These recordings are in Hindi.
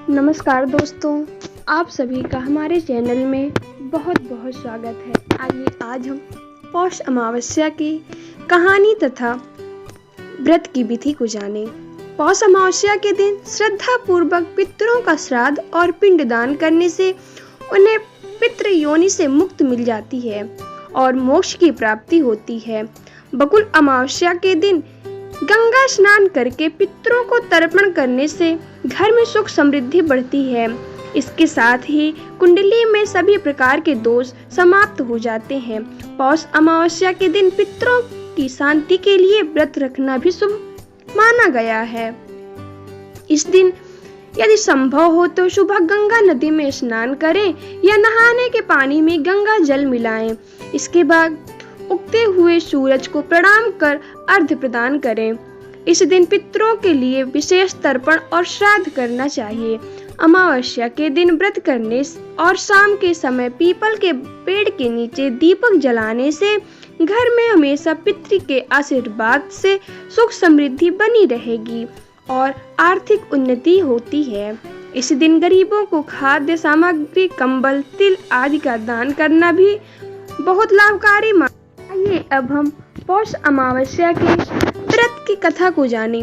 नमस्कार दोस्तों, आप सभी का हमारे चैनल में बहुत बहुत स्वागत है। आइए आज हम पौष अमावस्या की कहानी तथा व्रत की विधि को जानें। पौष अमावस्या के दिन श्रद्धा पूर्वक पितरों का श्राद्ध और पिंडदान करने से उन्हें पितृ योनि से मुक्ति मिल जाती है और मोक्ष की प्राप्ति होती है। बकुल अमावस्या के दिन गंगा स्नान करके पितरों को तर्पण करने से घर में सुख समृद्धि बढ़ती है। इसके साथ ही कुंडली में सभी प्रकार के दोष समाप्त हो जाते हैं। पौष अमावस्या के दिन पितरों की शांति के लिए व्रत रखना भी शुभ माना गया है। इस दिन यदि संभव हो तो सुबह गंगा नदी में स्नान करें या नहाने के पानी में गंगा जल मिलाएं। इसके बाद उगते हुए सूरज को प्रणाम कर अर्घ्य प्रदान करें। इस दिन पितरों के लिए विशेष तर्पण और श्राद्ध करना चाहिए। अमावस्या के दिन व्रत करने और शाम के समय पीपल के पेड़ के नीचे दीपक जलाने से घर में हमेशा पितृ के आशीर्वाद से सुख समृद्धि बनी रहेगी और आर्थिक उन्नति होती है। इस दिन गरीबों को खाद्य सामग्री, कंबल, तिल आदि का दान करना भी बहुत लाभकारी माना। आइए अब हम पौष अमावस्या के व्रत की कथा को जानें।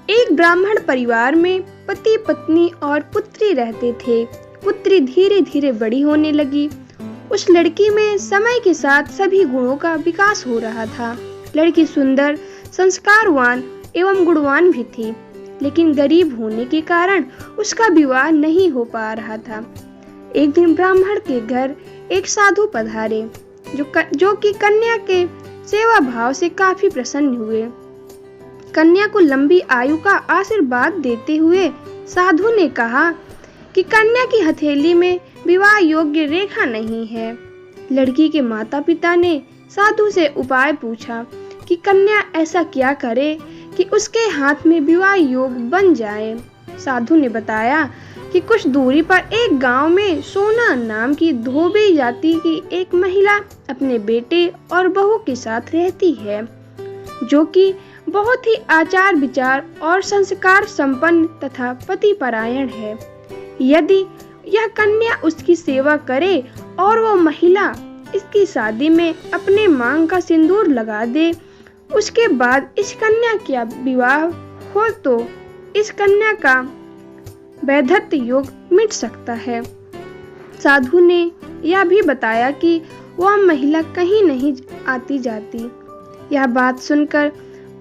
एक ब्राह्मण परिवार में पति, पत्नी और पुत्री रहते थे। पुत्री धीरे धीरे बड़ी होने लगी। उस लड़की में समय के साथ सभी गुणों का विकास हो रहा था। लड़की सुंदर, संस्कारवान एवं गुणवान भी थी, लेकिन गरीब होने के कारण उसका विवाह नहीं हो पा रहा था। एक दिन ब्राह्मण के घर एक साधु पधारे जो कि कन्या के सेवा भाव से काफी प्रसन्न हुए। कन्या को लंबी आयु का आशीर्वाद देते हुए साधु ने कहा कि कन्या की हथेली में विवाह योग्य रेखा नहीं है। लड़की के माता पिता ने साधु से उपाय पूछा कि कन्या ऐसा क्या करे कि उसके हाथ में विवाह योग बन जाए। साधु ने बताया कि कुछ दूरी पर एक गांव में सोना नाम की धोबी जाति की एक महिला अपने बेटे और बहू के साथ रहती है, जो कि बहुत ही आचार विचार और संस्कार संपन्न तथा पतिपरायण है। यदि यह कन्या उसकी सेवा करे और वो महिला इसकी शादी में अपने मांग का सिंदूर लगा दे, उसके बाद इस कन्या का विवाह हो तो इस कन्या का वैधत्व योग मिट सकता है। साधु ने यह भी बताया कि वह महिला कहीं नहीं आती जाती। यह बात सुनकर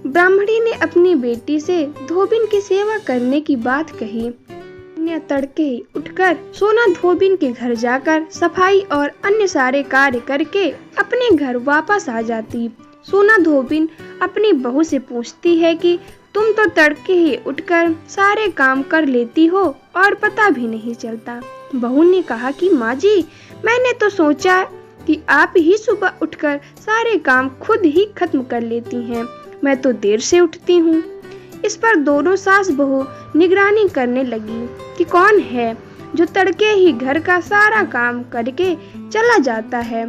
ब्राह्मणी ने अपनी बेटी से धोबिन की सेवा करने की बात कही। कन्या तड़के ही उठकर सोना धोबिन के घर जाकर सफाई और अन्य सारे कार्य करके अपने घर वापस आ जाती। सोना धोबिन अपनी बहू से पूछती है कि तुम तो तड़के ही उठकर सारे काम कर लेती हो और पता भी नहीं चलता। बहू ने कहा कि माँ जी, मैंने तो सोचा कि आप ही सुबह उठकर सारे काम खुद ही खत्म कर लेती हैं। मैं तो देर से उठती हूँ। इस पर दोनों सास बहू निगरानी करने लगी कि कौन है जो तड़के ही घर का सारा काम करके चला जाता है।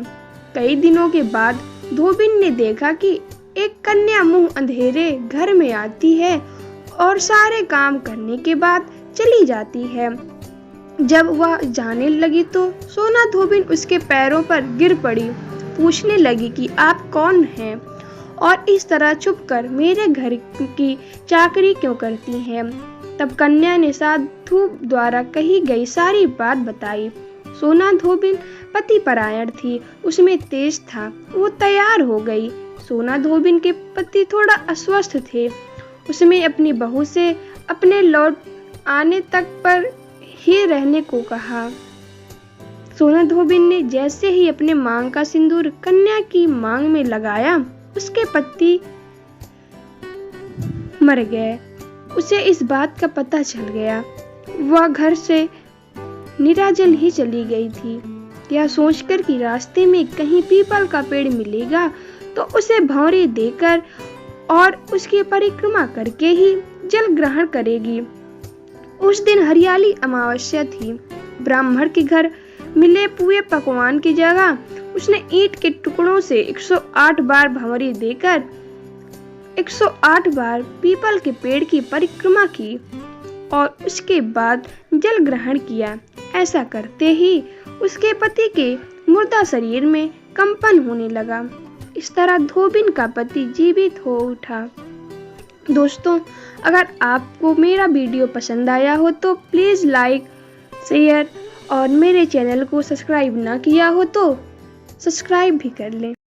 कई दिनों के बाद धोबिन ने देखा कि एक कन्या मुंह अंधेरे घर में आती है और सारे काम करने के बाद चली जाती है। जब वह जाने लगी तो सोना धोबिन उसके पैरों पर गिर पड़ी। पूछने लगी कि आप कौन हैं और इस तरह छुपकर मेरे घर की चाकरी क्यों करती हैं। तब कन्या ने साधु द्वारा कही गई सारी बात बताई। सोना धोबिन पतिपरायण थी, उसमें तेज था। वो तैयार हो गई। सोना धोबिन के पति थोड़ा अस्वस्थ थे। उसने अपनी बहू से अपने लौट आने तक पर ही रहने को कहा। सोना धोबिन ने जैसे ही अपने मांग का सिंदूर कन्या की मांग में लगाया, उसके पति मर गए। उसे इस बात का पता चल गया। वह घर से निराजल ही चली गई थी। यह सोचकर कि रास्ते में कहीं पीपल का पेड़ मिलेगा तो उसे भौरे देकर और उसकी परिक्रमा करके ही जल ग्रहण करेगी। उस दिन हरियाली अमावस्या थी। ब्राह्मण के घर मिले पुए पकवान की जगह उसने ईंट के टुकड़ों से 108 बार भंवरी देकर 108 बार पीपल के पेड़ की परिक्रमा की। और उसके बाद जल ग्रहण किया। ऐसा करते ही उसके पति के मुर्दा शरीर में कंपन होने लगा। इस तरह धोबिन का पति जीवित हो उठा। दोस्तों, अगर आपको मेरा वीडियो पसंद आया हो तो प्लीज़ लाइक, शेयर और मेरे चैनल को सब्सक्राइब ना किया हो तो सब्सक्राइब भी कर लें।